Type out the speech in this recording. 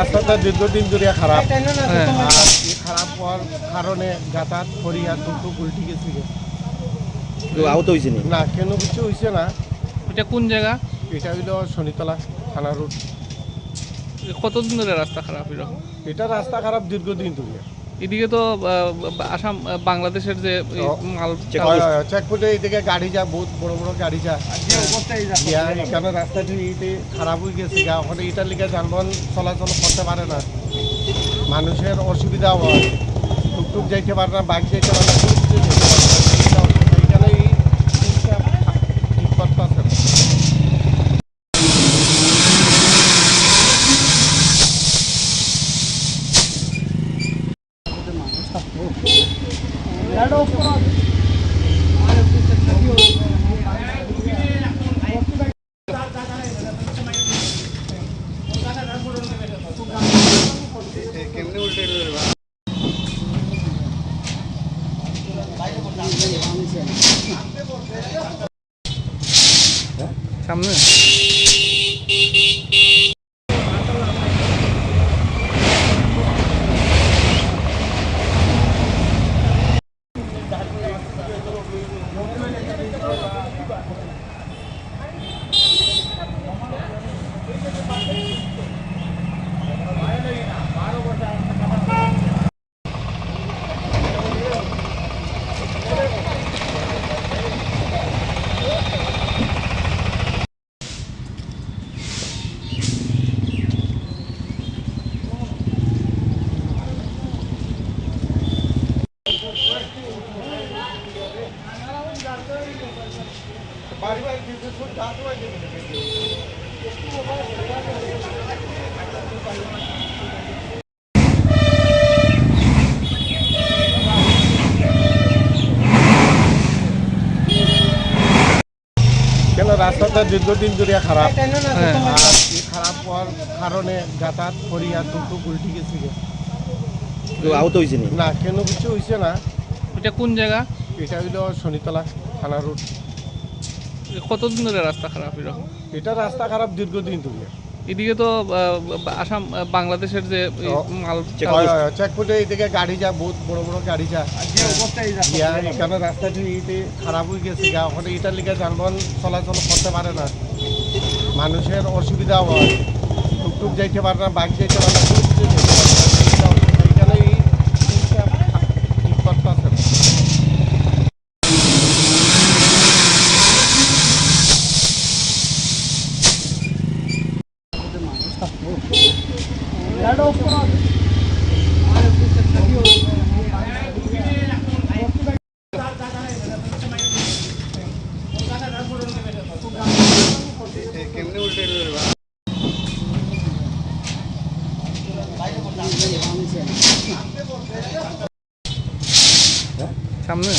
রাস্তাটা দীর্ঘদিন ধরে খারাপ। হ্যাঁ। আর এই খারাপ হওয়ার কারণে যাতায়াত করি আর টুকটুক উল্টি গেছি। কেউ আহত হয়েছে নি? না, কেন কিছু হয়েছে না। এটা কোন জায়গা? এটা হইল শনিতলা থানা রোড। কতদিন ধরে রাস্তা খারাপ এরকম? এটা রাস্তা খারাপ দীর্ঘদিন ধরে। এদিকে তো আসাম বাংলাদেশের যে মাল চেকপোস্টে এইদিকে গাড়ি যা, বহুত বড় বড় গাড়ি যা। এখানে রাস্তাটি খারাপ হয়ে গেছে, ওখানে এটার লিগে যানবাহন চলাচল করতে পারে না, মানুষের অসুবিধা হয়, টুকটুক যাইতে পারে না, বাইক যাইতে পারে না, এইখানে এই জিনিসটা ঠিক করতে আছে না। সামনে কেন রাস্তাটা দীর্ঘদিন ধরে খারাপ। হ্যাঁ। আর এই খারাপ হওয়ার কারণে যাতায়াত করি আর টুকটুক উল্টি গেছি। কেউ আহত হয়েছে নি? না, কেন কিছু হয়েছে না। এটা কোন জায়গা? এটা হইল শনিতলা থানা রোড। কতদিন ধরে রাস্তা খারাপ এরকম? এটা রাস্তা খারাপ দীর্ঘদিন ধরে। এদিকে তো আসাম বাংলাদেশের যে মাল চেকপোস্টে এইদিকে গাড়ি যা, বহুত বড় বড় গাড়ি যা। এখানে রাস্তাটি খারাপ হয়ে গেছে, ওখানে এটার লিগে যানবাহন চলাচল করতে পারে না, মানুষের অসুবিধা হয়, টুকটুক যাইতে পারে না, বাইক যাইতে পারে না, এইখানে এই জিনিসটা ঠিক করতে আছে না। সামনে